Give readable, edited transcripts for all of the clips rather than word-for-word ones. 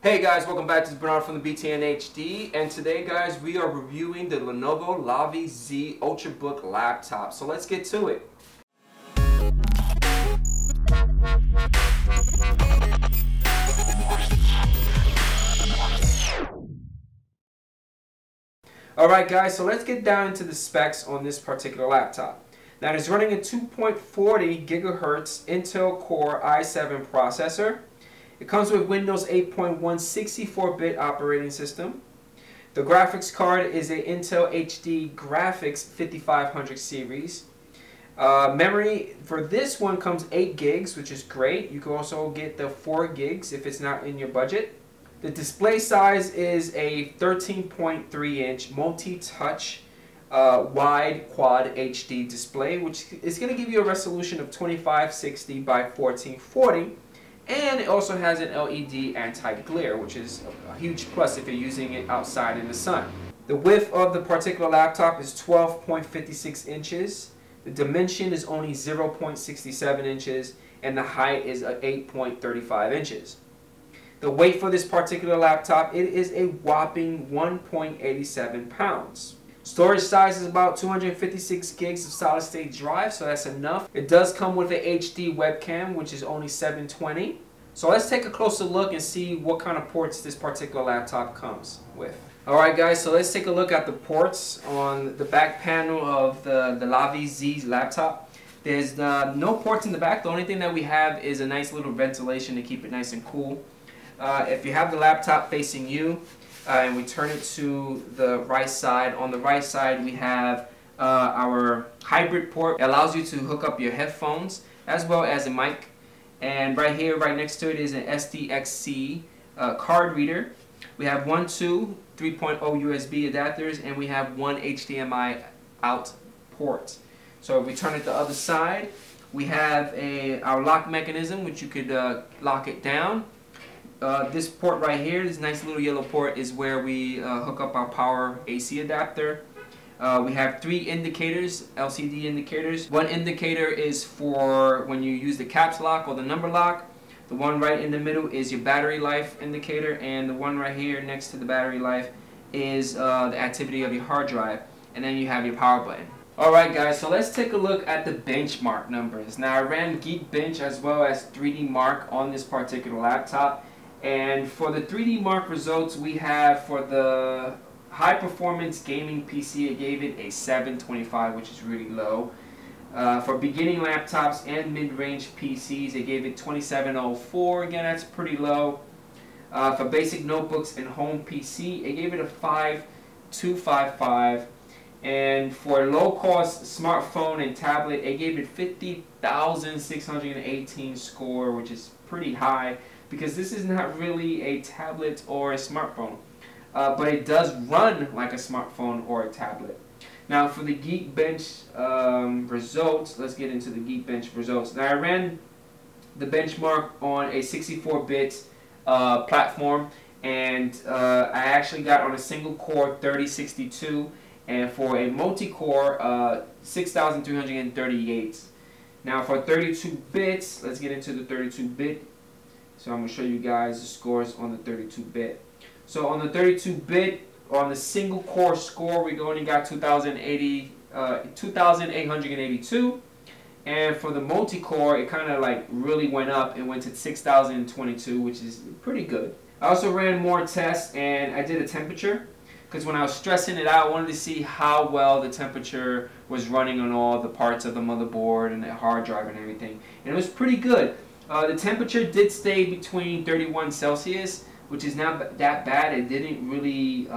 Hey guys, welcome back. This is Bernard from the BTN HD, and today guys we are reviewing the Lenovo LaVie Z Ultrabook laptop. So let's get to it. Alright guys, so let's get down into the specs on this particular laptop. Now it's running a 2.40 gigahertz Intel Core i7 processor. It comes with Windows 8.1 64-bit operating system. The graphics card is a Intel HD Graphics 5500 series. Memory for this one comes 8 gigs, which is great. You can also get the 4 gigs if it's not in your budget. The display size is a 13.3 inch multi-touch wide quad HD display, which is going to give you a resolution of 2560 by 1440. And it also has an LED anti-glare, which is a huge plus if you're using it outside in the sun. The width of the particular laptop is 12.56 inches. The dimension is only 0.67 inches, and the height is 8.35 inches. The weight for this particular laptop, it is a whopping 1.87 pounds. Storage size is about 256 gigs of solid state drive, so that's enough. It does come with an HD webcam, which is only 720. So let's take a closer look and see what kind of ports this particular laptop comes with. Alright guys, so let's take a look at the ports on the back panel of the LaVie Z laptop. There's no ports in the back. The only thing that we have is a nice little ventilation to keep it nice and cool. If you have the laptop facing you, and we turn it to the right side. On the right side we have our hybrid port. It allows you to hook up your headphones as well as a mic. And right here, right next to it is an SDXC card reader. We have 3.0 USB adapters, and we have one HDMI out port. So if we turn it the other side, we have our lock mechanism, which you could lock it down. This port right here, this nice little yellow port, is where we hook up our power AC adapter. We have 3 indicators, LCD indicators. One indicator is for when you use the caps lock or the number lock. The one right in the middle is your battery life indicator, and the one right here next to the battery life is the activity of your hard drive. And then you have your power button. Alright guys, so let's take a look at the benchmark numbers. Now I ran Geekbench as well as 3D Mark on this particular laptop. And for the 3D Mark results, we have for the high performance gaming PC, it gave it a 725, which is really low. For beginning laptops and mid-range PCs, it gave it 2704. Again, that's pretty low. For basic notebooks and home PC, it gave it a 5255. And for low-cost smartphone and tablet, it gave it 50,618 score, which is pretty high, because this is not really a tablet or a smartphone, but it does run like a smartphone or a tablet. Now for the Geekbench results, let's get into the Geekbench results. Now I ran the benchmark on a 64-bit platform, and I actually got on a single core 3062, and for a multi-core 6338. Now for 32 bits, let's get into the 32-bit. So I'm going to show you guys the scores on the 32-bit. So on the 32-bit, on the single core score, we only got 2,882. And for the multi-core, it kind of like really went up and went to 6,022, which is pretty good. I also ran more tests, and I did a temperature, because when I was stressing it out, I wanted to see how well the temperature was running on all the parts of the motherboard and the hard drive and everything. And it was pretty good. The temperature did stay between 31 Celsius, which is not that bad. It didn't really,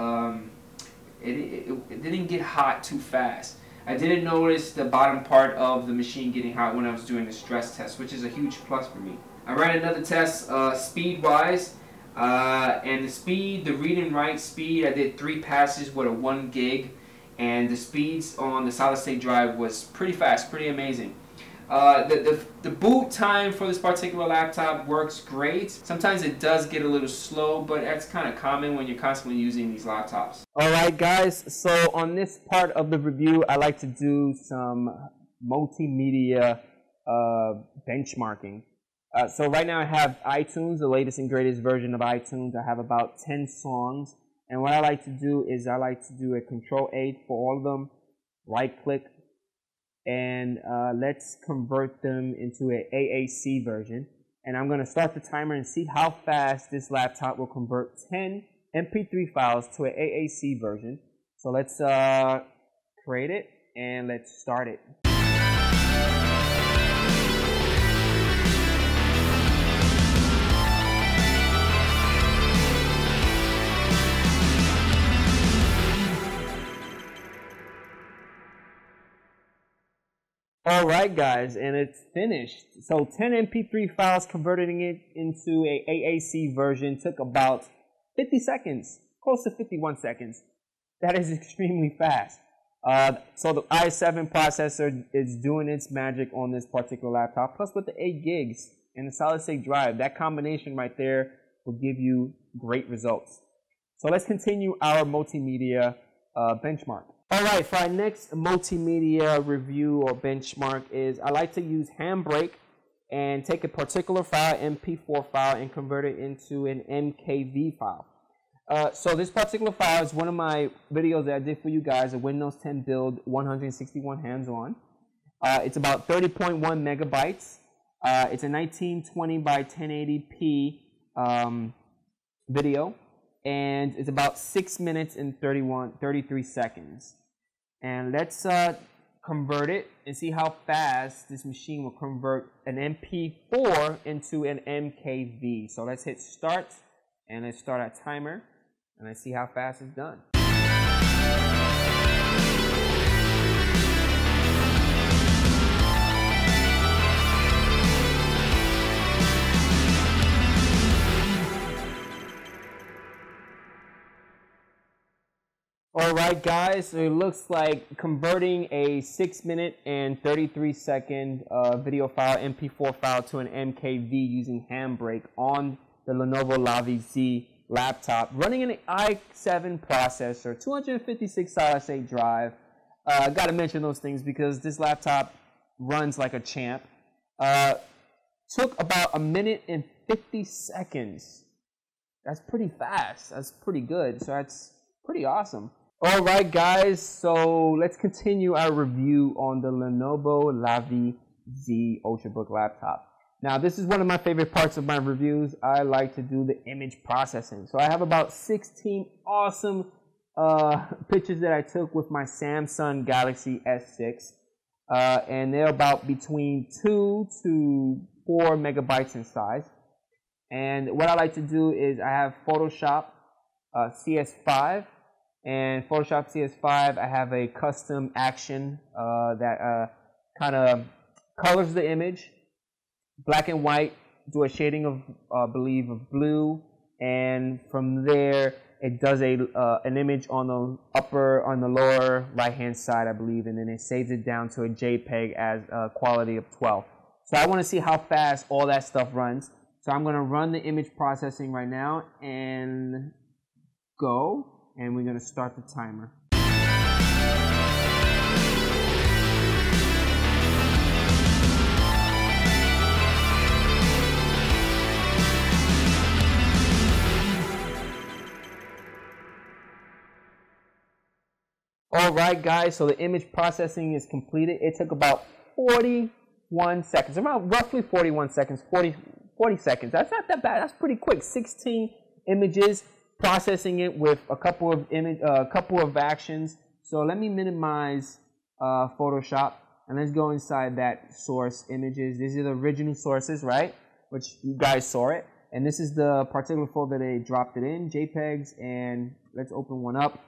it didn't get hot too fast. I didn't notice the bottom part of the machine getting hot when I was doing the stress test, which is a huge plus for me. I ran another test speed-wise, and the read and write speed, I did 3 passes with a 1 gig, and the speeds on the solid-state drive was pretty fast, pretty amazing. The boot time for this particular laptop works great. Sometimes it does get a little slow, but that's kind of common when you're constantly using these laptops. Alright guys, so on this part of the review, I like to do some multimedia benchmarking. So right now I have iTunes, the latest and greatest version of iTunes. I have about 10 songs. And what I like to do is I like to do a Control-A for all of them, right-click, and let's convert them into an AAC version. And I'm going to start the timer and see how fast this laptop will convert 10 MP3 files to an AAC version. So let's create it and let's start it. Alright guys, and it's finished. So 10 MP3 files, converting it into a AAC version took about 50 seconds, close to 51 seconds. That is extremely fast. So the i7 processor is doing its magic on this particular laptop, plus with the 8 gigs and the solid state drive, that combination right there will give you great results. So let's continue our multimedia benchmark. Alright, for our next multimedia review or benchmark is I like to use Handbrake and take a particular file, MP4 file, and convert it into an MKV file. So this particular file is one of my videos that I did for you guys, a Windows 10 build 161 hands-on. It's about 30.1 megabytes. It's a 1920 by 1080p video. And it's about 6 minutes and 33 seconds. And let's convert it and see how fast this machine will convert an MP4 into an MKV. So let's hit start and let's start our timer and let's see how fast it's done. Alright guys, so it looks like converting a 6 minute and 33 second video file, MP4 file, to an MKV using Handbrake on the Lenovo LaVie Z laptop, running an i7 processor, 256 solid state drive. Gotta mention those things because this laptop runs like a champ. Took about 1 minute and 50 seconds. That's pretty fast. That's pretty good. So that's pretty awesome. Alright guys, so let's continue our review on the Lenovo LaVie Z Ultrabook laptop. Now this is one of my favorite parts of my reviews. I like to do the image processing. So I have about 16 awesome pictures that I took with my Samsung Galaxy S6. And they're about between 2 to 4 megabytes in size. And what I like to do is I have Photoshop CS5. And Photoshop CS5, I have a custom action that kind of colors the image, black and white, do a shading of, I believe, of blue, and from there it does an image on the lower right-hand side, I believe, and then it saves it down to a JPEG as a quality of 12. So I want to see how fast all that stuff runs. So I'm going to run the image processing right now and go. And we're going to start the timer. Alright guys, so the image processing is completed. It took about 41 seconds, around roughly 41 seconds, 40 seconds. That's not that bad, that's pretty quick. 16 images. Processing it with a couple of actions. So let me minimize Photoshop and let's go inside that source images. These are the original sources, right? Which you guys saw it. And this is the particular folder they dropped it in, JPEGs. And let's open one up.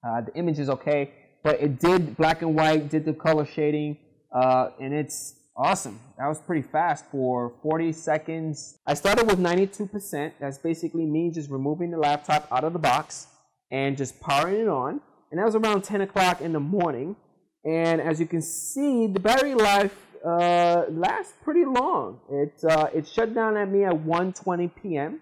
The image is okay, but it did black and white, did the color shading, and it's awesome. That was pretty fast for 40 seconds. I started with 92%. That's basically me just removing the laptop out of the box and just powering it on. And that was around 10 o'clock in the morning. And as you can see, the battery life lasts pretty long. It shut down at me at 1:20 p.m.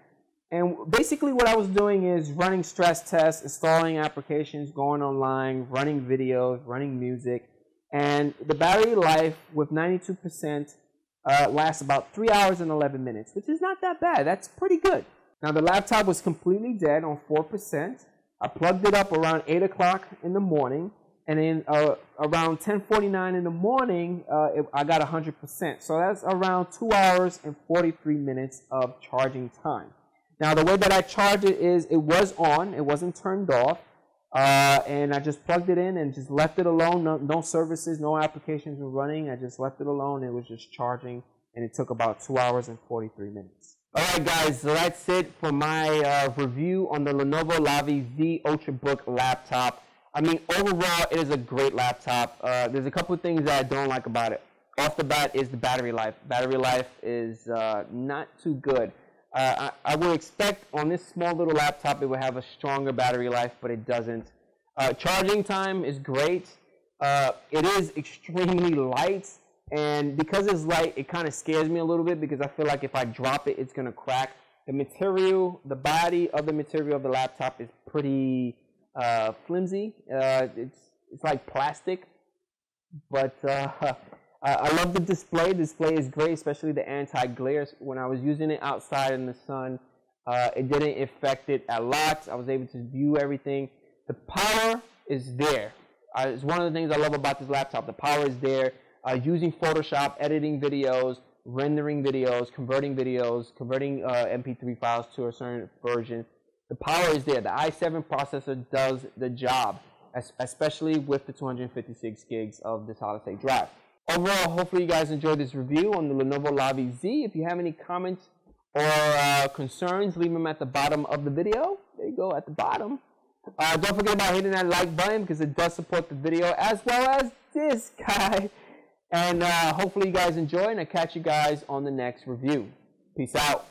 And basically what I was doing is running stress tests, installing applications, going online, running videos, running music. And the battery life with 92% lasts about 3 hours and 11 minutes, which is not that bad. That's pretty good. Now, the laptop was completely dead on 4%. I plugged it up around 8 o'clock in the morning, and then around 10:49 in the morning, I got 100%. So that's around 2 hours and 43 minutes of charging time. Now, the way that I charge it is it was on. It wasn't turned off. And I just plugged it in and just left it alone. No services, no applications were running. I just left it alone. It was just charging, and it took about 2 hours and 43 minutes. All right, guys, so that's it for my review on the Lenovo LaVie Z Ultrabook laptop. I mean, overall, it is a great laptop. There's a couple of things that I don't like about it. Off the bat is the battery life. Battery life is not too good. I would expect on this small little laptop it would have a stronger battery life, but it doesn't. Charging time is great. It is extremely light, and because it's light, it kind of scares me a little bit because I feel like if I drop it, it's going to crack. The material, the body of the material of the laptop is pretty flimsy. It's like plastic, but I love the display. The display is great, especially the anti-glare. When I was using it outside in the sun, it didn't affect it a lot. I was able to view everything. The power is there. It's one of the things I love about this laptop. The power is there. Using Photoshop, editing videos, rendering videos, converting MP3 files to a certain version. The power is there. The i7 processor does the job, especially with the 256 gigs of the solid-state drive. Overall, hopefully you guys enjoyed this review on the Lenovo LaVie Z. If you have any comments or concerns, leave them at the bottom of the video. There you go, at the bottom. Don't forget about hitting that like button because it does support the video as well as this guy. And hopefully you guys enjoy, and I'll catch you guys on the next review. Peace out.